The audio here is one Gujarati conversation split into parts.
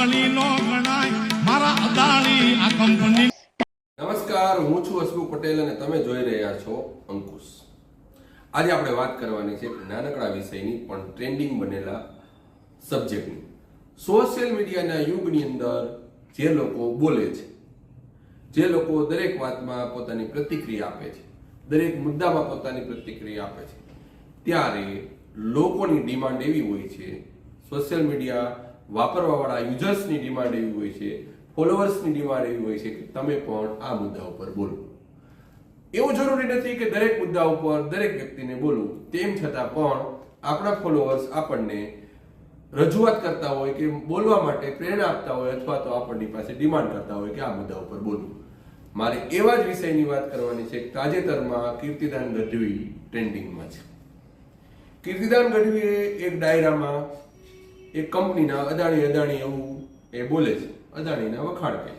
અદાણી નો ગણાય મારા અદાણી આ કંપની. નમસ્કાર, હું છું હસમુખ પટેલ અને તમે જોઈ રહ્યા છો અંકુશ. આજે આપણે વાત કરવાની છે નાનકડા વિષયની પણ ટ્રેન્ડિંગ બનેલા સબ્જેક્ટની. સોશિયલ મીડિયાના યુગની અંદર જે લોકો બોલે છે, જે લોકો દરેક વાતમાં પોતાની પ્રતિક્રિયા આપે છે, દરેક મુદ્દામાં પોતાની પ્રતિક્રિયા આપે છે, ત્યારે લોકોની ડિમાન્ડ એવી હોય છે, સોશિયલ મીડિયા વાપરવાવાળા યુઝર્સની ડિમાન્ડ એવી હોય છે, ફોલોઅર્સની ડિમાન્ડ એવી હોય છે કે તમે પણ આ મુદ્દા ઉપર બોલો. એવું જરૂરી નથી કે દરેક મુદ્દા ઉપર દરેક વ્યક્તિને બોલવું, તેમ છતાં પણ આપણા ફોલોઅર્સ આપણને રજૂઆત કરતા હોય કે બોલવા માટે પ્રેરણા આપતા હોય અથવા તો આપણની પાસે ડિમાન્ડ કરતા હોય કે આ મુદ્દા ઉપર બોલવું. મારે એવા જ વિષયની વાત કરવાની છે. તાજેતરમાં કીર્તિદાન ગઢવી ટ્રેન્ડિંગમાં છે. કીર્તિદાન ગઢવીએ એક ડાયરામાં એક કંપનીના અદાણી એવું એ બોલે છે, અદાણીના વખાણ કરે.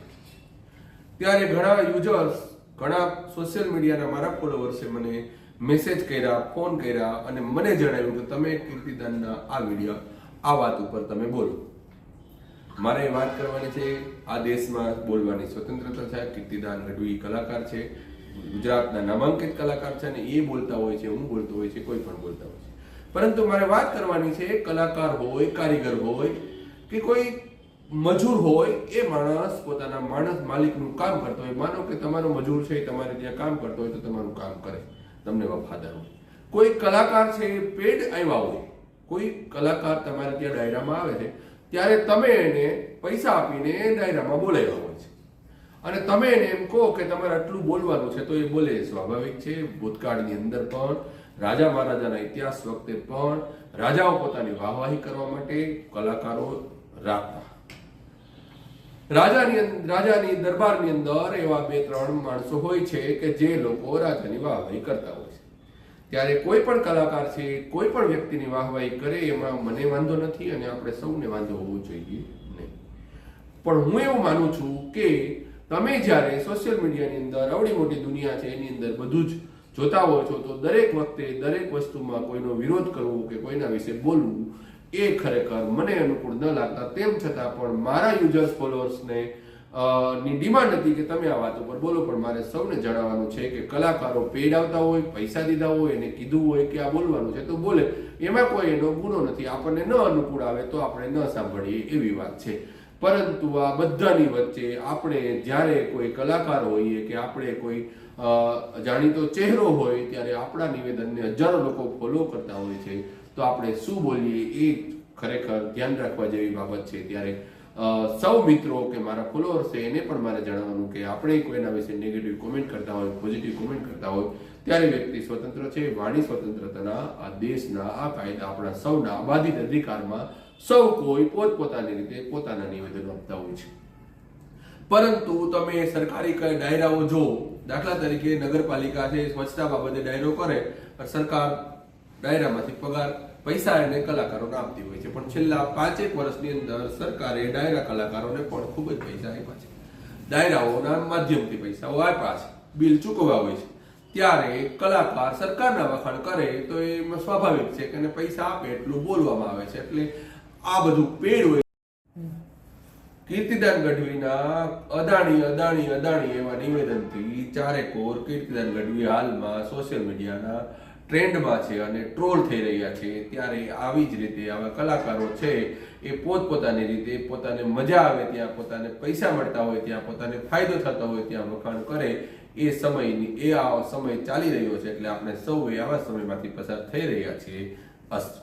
ત્યારે ઘણા યુઝર્સ, ઘણા સોશિયલ મીડિયાના મારા ફોલોઅર્સે મને મેસેજ કર્યા, ફોન કર્યા અને મને જણાવ્યું કે તમે કીર્તિદાનના આ વિડીયો, આ વાત ઉપર તમે બોલો. મારે વાત કરવાની છે, આ દેશમાં બોલવાની સ્વતંત્રતા છે. કીર્તિદાન ગઢવી કલાકાર છે, ગુજરાતના નામાંકિત કલાકાર છે અને એ બોલતા હોય છે, હું બોલતો હોય છે, કોઈ પણ બોલતા હોય છે. પરંતુ મારે વાત કરવાની છે, કલાકાર હોય, કારીગર હોય કે કોઈ મજૂર હોય, એ માણસ પોતાના માલિકનું કામ કરતો હોય. માનો કે તમારો મજૂર છે, તમારે ત્યાં કામ કરતો હોય તો તમારું કામ કરે, તમને વફાદાર હોય. કોઈ કલાકાર છે, પેડ આવ્યા હોય, કોઈ કલાકાર તમારે ત્યાં ડાયરામાં આવે છે, ત્યારે તમે એને પૈસા આપીને ડાયરામાં બોલાવ્યા હોય છે અને તમે એને એમ કહો કે તમારે આટલું બોલવાનું છે તો એ બોલે. સ્વાભાવિક છે, ભૂતકાળની અંદર પણ રાજા મહારાજાના ઇતિહાસ વખતે પણ રાજાઓ પોતાની વાહવાહી કરવા માટે કલાકારો રાખતા. રાજાની દરબારની અંદર એવા 2-3 માણસો હોય છે કે જે લોકો રાજાની વાહવાહી કરતા હોય છે. ત્યારે કોઈ પણ કલાકાર છે, કોઈ પણ વ્યક્તિની વાહવાહી કરે એમાં મને વાંધો નથી અને આપણે સૌને વાંધો હોવો જોઈએ નહીં. પણ હું એવું માનું છું કે તમે જ્યારે સોશિયલ મીડિયાની અંદર આવડી મોટી દુનિયા છે એની અંદર બધું જ જોતા હો છો, તો દરેક વખતે દરેક વસ્તુમાં કોઈનો વિરોધ કરવો કે કોઈના વિશે બોલવું એ ખરેખર મને અનુકૂળ ન લાગતા. તેમ છતાં પણ મારા યુઝર્સ, ફોલોઅર્સને ની ડિમાન્ડ હતી કે તમે આ વાત ઉપર બોલો. પણ મારે સૌને જણાવવાનું છે કે કલાકારો પેડ આવતા હોય, પૈસા દીધા હોય, એને કીધું હોય કે આ બોલવાનું છે તો બોલે, એમાં કોઈ એનો ગુનો નથી. આપણને ન અનુકૂળ આવે તો આપણે ન સાંભળીએ એવી વાત છે. પરંતુ આ બધાની વચ્ચે આપણે જ્યારે કોઈ કલાકાર હોઈએ કે આપણે કોઈ જાણીતો ચહેરો હોય, ત્યારે આપણા નિવેદનને હજારો લોકો ફોલો કરતા હોય છે, તો આપણે શું બોલીએ એ ખરેખર ધ્યાન રાખવા જેવી બાબત છે. ત્યારે સૌ મિત્રો કે મારા ફોલોઅર્સ છે એને પણ મારે જણાવવાનું કે આપણે કોઈના વિશે નેગેટિવ કોમેન્ટ કરતા હોય, પોઝિટિવ કોમેન્ટ કરતા હોય, ત્યારે વ્યક્તિ સ્વતંત્ર છે. વાણી સ્વતંત્રતાના આ દેશના આ કાયદા આપણા સૌના બાધિત અધિકારમાં સૌ કોઈ પોતપોતાની રીતે પોતાના નિવેદનો આપતા હોય છે. પરંતુ તમે સરકારી ડાયરાઓ જો, દાખલા તરીકે નગરપાલિકા છે, સ્વચ્છતા બાબતે ડાયરો કરે, સરકાર ડાયરામાંથી પૈસા એને કલાકારોને આપતી હોય છે. પણ છેલ્લા 5 વર્ષની અંદર સરકારે ડાયરા કલાકારોને પણ ખૂબ જ પૈસા આપ્યા છે, ડાયરાઓના માધ્યમથી પૈસાઓ આપ્યા છે, બિલ ચૂકવવા હોય છે. ત્યારે કલાકાર સરકારના વખાણ કરે તો એમાં સ્વાભાવિક છે કે એને પૈસા આપે એટલું બોલવામાં આવે છે, એટલે આ બધું પેડ હોય. કીર્તિદાન ગઢવીના અદાણી એવા નિવેદનથી ચારેકોર કીર્તિદાન ગઢવી હાલમાં સોશિયલ મીડિયાના ટ્રેન્ડમાં છે અને ટ્રોલ થઈ રહ્યા છે. ત્યારે આવી જ રીતે આવા કલાકારો છે એ પોતપોતાની રીતે પોતાને મજા આવે ત્યાં, પોતાને પૈસા મળતા હોય ત્યાં, પોતાને ફાયદો થતો હોય ત્યાં વખાણ કરે. આ સમય ચાલી રહ્યો છે, એટલે આપણે સૌએ આવા સમયમાંથી પસાર થઈ રહ્યા છીએ. અસ્તુ.